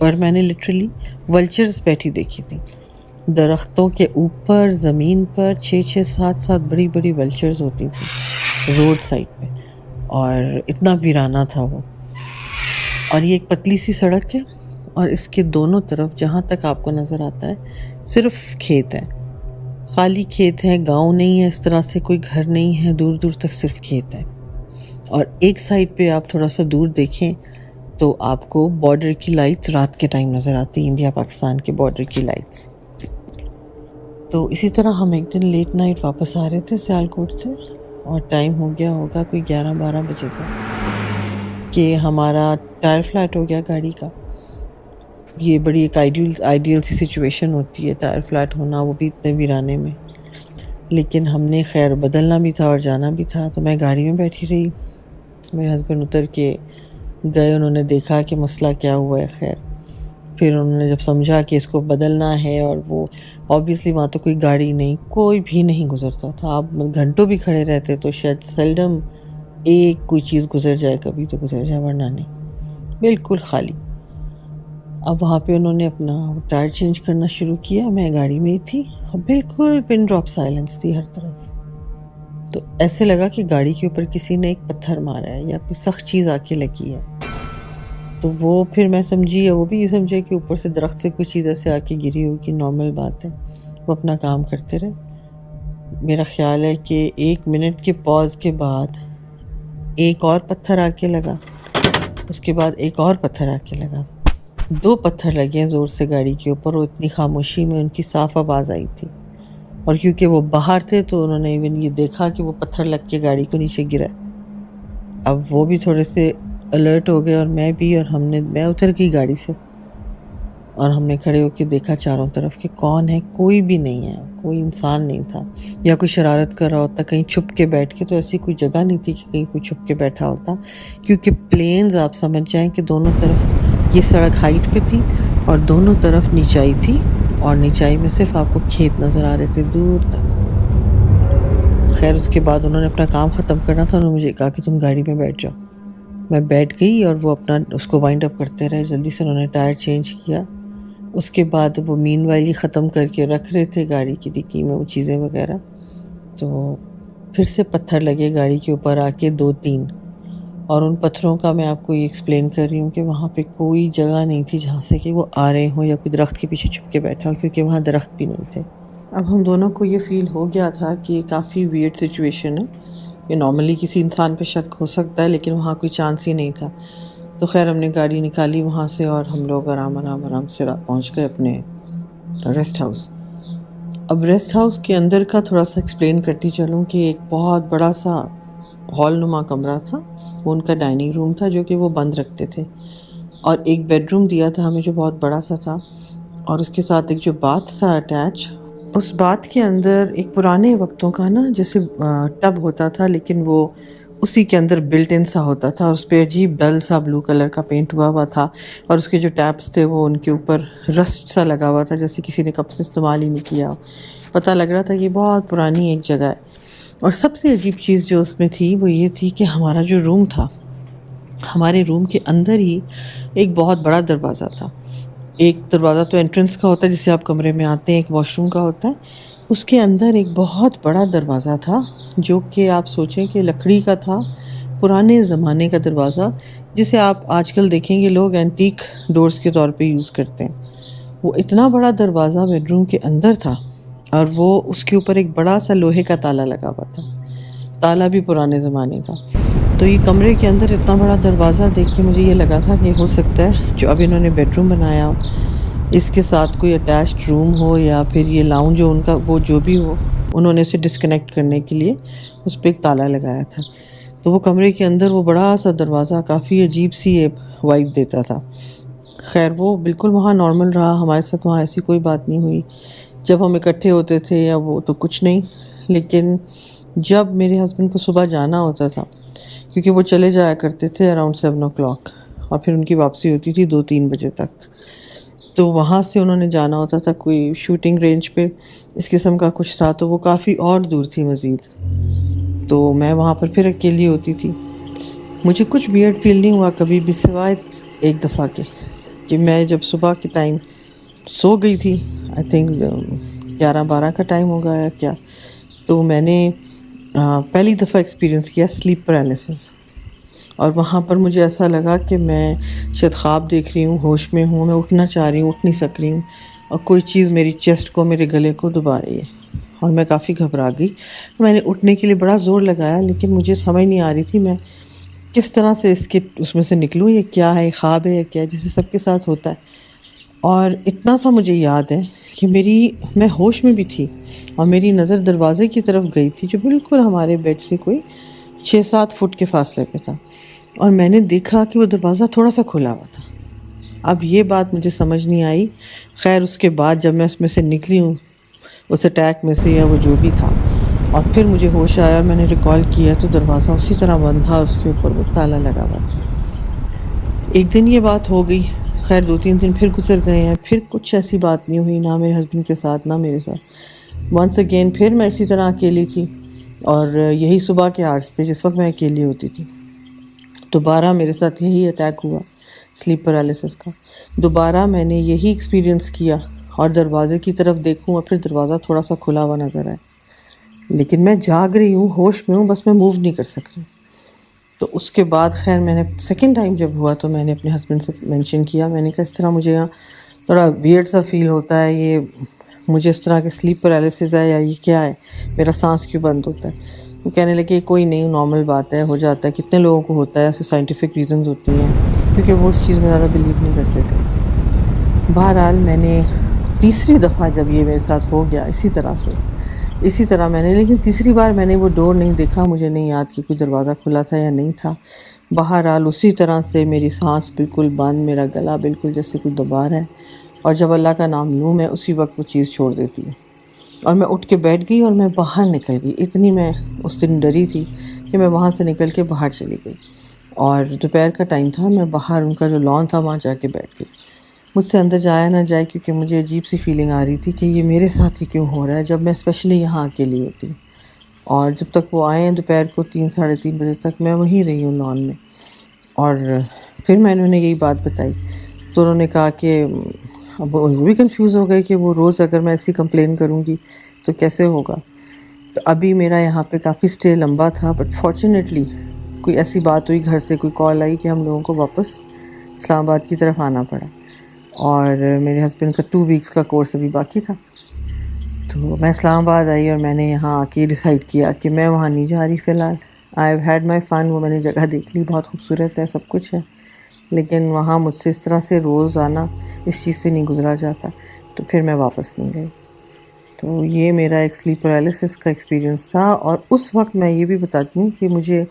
اوپر میں نے لٹرلی ولچرز بیٹھی دیکھی تھی. درختوں کے اوپر زمین پر 6 7 بڑی بڑی ولچرز ہوتی تھیں روڈ سائڈ پہ، اور اتنا ویرانہ تھا وہ. اور یہ ایک پتلی سی سڑک ہے، اور اس کے دونوں طرف جہاں تک آپ کو نظر آتا ہے صرف کھیت ہیں، خالی کھیت ہیں، گاؤں نہیں ہے اس طرح سے، کوئی گھر نہیں ہے، دور دور تک صرف کھیت ہے. اور ایک سائڈ پہ آپ تھوڑا سا دور دیکھیں تو آپ کو بارڈر کی لائٹس رات کے ٹائم نظر آتی، انڈیا پاکستان کے بارڈر کی لائٹس. تو اسی طرح ہم ایک دن لیٹ نائٹ واپس آ رہے تھے سیالکوٹ سے، اور ٹائم ہو گیا ہوگا کوئی 11 12 بجے کا کہ ہمارا ٹائر فلیٹ ہو گیا گاڑی کا. یہ بڑی ایک آئیڈیل سی سچویشن ہوتی ہے ٹائر فلیٹ ہونا، وہ بھی اتنے ویرانے میں. لیکن ہم نے خیر بدلنا بھی تھا اور جانا بھی تھا، تو میں گاڑی میں بیٹھی رہی. میرے ہسبینڈ اتر کے گئے، انہوں نے دیکھا کہ مسئلہ کیا ہوا ہے. خیر پھر انہوں نے جب سمجھا کہ اس کو بدلنا ہے، اور وہ آبویسلی وہاں تو کوئی گاڑی نہیں، کوئی بھی نہیں گزرتا تھا، آپ گھنٹوں بھی کھڑے رہتے تو شاید سیلڈم ایک کوئی چیز گزر جائے، کبھی تو گزر جائے، ورنہ نہیں، بالکل خالی. اب وہاں پہ انہوں نے اپنا ٹائر چینج کرنا شروع کیا، میں گاڑی میں ہی تھی، اور بالکل پن ڈراپ سائلنس تھی ہر طرف. تو ایسے لگا کہ گاڑی کے اوپر کسی نے ایک پتھر مارا ہے یا کوئی سخت چیز آ کے لگی ہے. تو وہ پھر میں سمجھی، یا وہ بھی یہ سمجھے کہ اوپر سے درخت سے کوئی چیز ایسے آ کے گری ہوگی، نارمل بات ہے. وہ اپنا کام کرتے رہے. میرا خیال ہے کہ 1 منٹ کے پاز کے بعد ایک اور پتھر آ کے لگا، اس کے بعد ایک اور پتھر آ کے لگا. 2 پتھر لگے زور سے گاڑی کے اوپر، اور اتنی خاموشی میں ان کی صاف آواز آئی تھی. اور کیونکہ وہ باہر تھے تو انہوں نے ایون یہ دیکھا کہ وہ پتھر لگ کے گاڑی کو نیچے گرا. اب وہ بھی تھوڑے سے الرٹ ہو گئے، اور میں بھی، اور میں اتر گئی گاڑی سے، اور ہم نے کھڑے ہو کے دیکھا چاروں طرف کہ کون ہے. کوئی بھی نہیں ہے، کوئی انسان نہیں تھا. یا کوئی شرارت کر رہا ہوتا کہیں چھپ کے بیٹھ کے، تو ایسی کوئی جگہ نہیں تھی کہ کہیں کوئی چھپ کے بیٹھا ہوتا. کیونکہ پلینز آپ سمجھ جائیں کہ دونوں طرف یہ سڑک ہائٹ پہ تھی، اور دونوں طرف نیچائی تھی، اور نیچائی میں صرف آپ کو کھیت نظر آ رہے تھے دور تک. خیر اس کے بعد انہوں نے اپنا کام ختم کرنا تھا، انہوں نے مجھے کہا کہ تم گاڑی میں بیٹھ جاؤ. میں بیٹھ گئی، اور وہ اپنا اس کو وائنڈ اپ کرتے رہے. جلدی سے انہوں نے ٹائر چینج کیا. اس کے بعد وہ مین وائل ختم کر کے رکھ رہے تھے گاڑی کی ڈکی میں وہ چیزیں وغیرہ. تو پھر سے پتھر لگے گاڑی کے اوپر آ کے 2 3. اور ان پتھروں کا میں آپ کو یہ ایکسپلین کر رہی ہوں کہ وہاں پہ کوئی جگہ نہیں تھی جہاں سے کہ وہ آ رہے ہوں یا کوئی درخت کے پیچھے چھپ کے بیٹھا ہو، کیونکہ وہاں درخت بھی نہیں تھے. اب ہم دونوں کو یہ فیل ہو گیا تھا کہ یہ کافی ویئرڈ سچویشن ہے، یہ نارملی کسی انسان پہ شک ہو سکتا ہے، لیکن وہاں کوئی چانس ہی نہیں تھا. تو خیر ہم نے گاڑی نکالی وہاں سے، اور ہم لوگ آرام سے پہنچ گئے اپنے ریسٹ ہاؤس. اب ریسٹ ہاؤس کے اندر کا تھوڑا سا ایکسپلین کرتی چلوں کہ ایک بہت بڑا سا ہال نما کمرہ تھا، وہ ان کا ڈائننگ روم تھا جو کہ وہ بند رکھتے تھے. اور ایک بیڈ روم دیا تھا ہمیں جو بہت بڑا سا تھا، اور اس کے ساتھ ایک جو باتھ تھا اٹیچ. اس باتھ کے اندر ایک پرانے وقتوں کا نا جیسے ٹب ہوتا تھا، لیکن وہ اسی کے اندر بلٹ ان سا ہوتا تھا، اور اس پہ عجیب ڈل سا بلو کلر کا پینٹ ہوا تھا. اور اس کے جو ٹیپس تھے وہ ان کے اوپر رسٹ سا لگا ہوا تھا، جیسے کسی نے کب سے استعمال ہی نہیں کیا. پتہ لگ رہا تھا کہ بہت پرانی ایک جگہ ہے. اور سب سے عجیب چیز جو اس میں تھی وہ یہ تھی کہ ہمارا جو روم تھا، ہمارے روم کے اندر ہی ایک بہت بڑا دروازہ تھا. ایک دروازہ تو انٹرنس کا ہوتا ہے جسے آپ کمرے میں آتے ہیں، ایک واش روم کا ہوتا ہے، اس کے اندر ایک بہت بڑا دروازہ تھا جو کہ آپ سوچیں کہ لکڑی کا تھا، پرانے زمانے کا دروازہ جسے آپ آج کل دیکھیں گے لوگ اینٹیک ڈورز کے طور پہ یوز کرتے ہیں. وہ اتنا بڑا دروازہ بیڈ روم کے اندر تھا، اور وہ اس کے اوپر ایک بڑا سا لوہے کا تالا لگا ہوا تھا، تالا بھی پرانے زمانے کا. تو یہ کمرے کے اندر اتنا بڑا دروازہ دیکھ کے مجھے یہ لگا تھا کہ ہو سکتا ہے جو اب انہوں نے بیڈ روم بنایا ہو اس کے ساتھ کوئی اٹیچڈ روم ہو، یا پھر یہ لاؤنج جو ان کا وہ جو بھی ہو، انہوں نے اسے ڈسکنیکٹ کرنے کے لیے اس پہ ایک تالا لگایا تھا. تو وہ کمرے کے اندر وہ بڑا سا دروازہ کافی عجیب سی وائب دیتا تھا. خیر وہ بالکل وہاں نارمل رہا، ہمارے ساتھ وہاں ایسی کوئی بات نہیں ہوئی. جب ہم اکٹھے ہوتے تھے یا وہ تو کچھ نہیں، لیکن جب میرے ہسبینڈ کو صبح جانا ہوتا تھا، کیونکہ وہ چلے جایا کرتے تھے اراؤنڈ 7 o'clock، اور پھر ان کی واپسی ہوتی تھی 2-3 بجے تک، تو وہاں سے انہوں نے جانا ہوتا تھا کوئی شوٹنگ رینج پہ اس قسم کا کچھ تھا، تو وہ کافی اور دور تھی مزید. تو میں وہاں پر پھر اکیلی ہوتی تھی. مجھے کچھ ویئرڈ فیل نہیں ہوا کبھی بھی، سوائے ایک دفعہ کے کہ میں جب صبح کے ٹائم سو گئی تھی، آئی تھنک 11-12 کا ٹائم ہوگا یا کیا، تو میں نے پہلی دفعہ ایکسپیرئنس کیا سلیپ پیرالسس. اور وہاں پر مجھے ایسا لگا کہ میں شاید خواب دیکھ رہی ہوں، ہوش میں ہوں، میں اٹھنا چاہ رہی ہوں، اٹھ نہیں سک رہی ہوں، اور کوئی چیز میری چیسٹ کو، میرے گلے کو دبا رہی ہے، اور میں کافی گھبرا گئی. میں نے اٹھنے کے لیے بڑا زور لگایا، لیکن مجھے سمجھ نہیں آ رہی تھی میں کس طرح سے اس میں سے نکلوں، یہ کیا ہے، خواب ہے یا کیا ہے، جیسے سب کے ساتھ ہوتا ہے. اور اتنا سا مجھے یاد ہے کہ میں ہوش میں بھی تھی، اور میری نظر دروازے کی طرف گئی تھی جو بالکل ہمارے بیڈ سے کوئی 6-7 فٹ کے فاصلے پہ تھا، اور میں نے دیکھا کہ وہ دروازہ تھوڑا سا کھلا ہوا تھا. اب یہ بات مجھے سمجھ نہیں آئی. خیر اس کے بعد جب میں اس میں سے نکلی ہوں، اس اٹیک میں سے یا وہ جو بھی تھا، اور پھر مجھے ہوش آیا اور میں نے ریکال کیا تو دروازہ اسی طرح بند تھا، اس کے اوپر وہ تالا لگا ہوا تھا. ایک دن یہ بات ہو گئی، خیر 2-3 دن پھر گزر گئے ہیں، پھر کچھ ایسی بات نہیں ہوئی، نہ میرے ہسبینڈ کے ساتھ نہ میرے ساتھ. ونس اگین پھر میں اسی طرح اکیلی تھی، اور یہی صبح کے آرٹس تھے جس وقت میں اکیلی ہوتی تھی. دوبارہ میرے ساتھ یہی اٹیک ہوا سلیپ پیرالسس کا. دوبارہ میں نے یہی ایکسپیرئنس کیا، اور دروازے کی طرف دیکھوں اور پھر دروازہ تھوڑا سا کھلا ہوا نظر آئے، لیکن میں جاگ رہی ہوں، ہوش میں ہوں، بس میں موو نہیں کر سک رہی. تو اس کے بعد خیر میں نے سیکنڈ ٹائم جب ہوا تو میں نے اپنے ہسبینڈ سے مینشن کیا، میں نے کہا اس طرح مجھے یہاں تھوڑا ویئرڈ سا فیل ہوتا ہے، یہ مجھے اس طرح کے سلیپ پیرالسس ہے یا یہ کیا ہے، میرا سانس کیوں بند ہوتا ہے. وہ کہنے لگے کوئی نہیں، نارمل بات ہے، ہو جاتا ہے، کتنے لوگوں کو ہوتا ہے، ایسے سائنٹیفک ریزنز ہوتی ہیں، کیونکہ وہ اس چیز میں زیادہ بلیو نہیں کرتے تھے. بہرحال میں نے تیسری دفعہ جب یہ میرے ساتھ ہو گیا اسی طرح میں نے، لیکن تیسری بار میں نے وہ ڈور نہیں دیکھا، مجھے نہیں یاد کہ کوئی دروازہ کھلا تھا یا نہیں تھا. بہرحال اسی طرح سے میری سانس بالکل بند، میرا گلا بالکل جیسے کوئی دبا رہا ہے، اور جب اللہ کا نام لوں میں اسی وقت وہ چیز چھوڑ دیتی ہے. اور میں اٹھ کے بیٹھ گئی اور میں باہر نکل گئی. اتنی میں اس دن ڈری تھی کہ میں وہاں سے نکل کے باہر چلی گئی، اور دوپہر کا ٹائم تھا، میں باہر ان کا جو لان تھا وہاں جا کے بیٹھ گئی. مجھ سے اندر جایا نہ جائے، کیونکہ مجھے عجیب سی فیلنگ آ رہی تھی کہ یہ میرے ساتھ ہی کیوں ہو رہا ہے، جب میں اسپیشلی یہاں اکیلی ہوتی ہوں. اور جب تک وہ آئے ہیں دوپہر کو 3-3:30 بجے تک میں وہیں رہی ہوں لان میں. اور پھر میں نے انہیں یہی بات بتائی تو انہوں نے کہا کہ اب وہ بھی کنفیوز ہو گئے کہ وہ روز اگر میں ایسی کمپلین کروں گی تو کیسے ہوگا. تو ابھی میرا یہاں پہ کافی اسٹے لمبا تھا، بٹ فارچونیٹلی کوئی ایسی بات ہوئی، گھر سے کوئی کال آئی کہ ہم لوگوں کو واپس اسلام آباد کی طرف آنا پڑا. اور میرے ہسبینڈ کا 2 ویکس کا کورس ابھی باقی تھا. تو میں اسلام آباد آئی اور میں نے یہاں آ کے ڈیسائیڈ کیا کہ میں وہاں نہیں جا رہی فی الحال. آئی ہیو ہیڈ مائی فن، وہ میں نے جگہ دیکھ لی، بہت خوبصورت ہے، سب کچھ ہے، لیکن وہاں مجھ سے اس طرح سے روز آنا اس چیز سے نہیں گزرا جاتا. تو پھر میں واپس نہیں گئی. تو یہ میرا ایک سلیپ پیرالسس کا ایکسپیرئنس تھا. اور اس وقت میں یہ بھی بتاتی ہوں کہ مجھے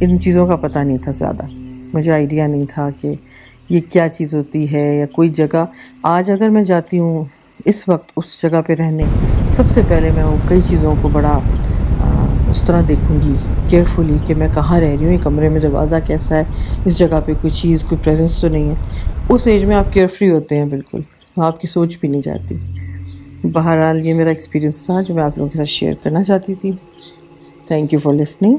ان چیزوں کا پتہ نہیں تھا زیادہ، مجھے آئیڈیا نہیں تھا کہ یہ کیا چیز ہوتی ہے یا کوئی جگہ. آج اگر میں جاتی ہوں اس وقت اس جگہ پہ رہنے، سب سے پہلے میں وہ کئی چیزوں کو بڑا اس طرح دیکھوں گی کیئرفلی کہ میں کہاں رہ رہی ہوں، یہ کمرے میں دروازہ کیسا ہے، اس جگہ پہ کوئی چیز، کوئی پریزنس تو نہیں ہے. اس ایج میں آپ کیئر فری ہوتے ہیں، بالکل آپ کی سوچ بھی نہیں جاتی. بہرحال یہ میرا ایکسپیرئنس تھا جو میں آپ لوگوں کے ساتھ شیئر کرنا چاہتی تھی. Thank you for listening.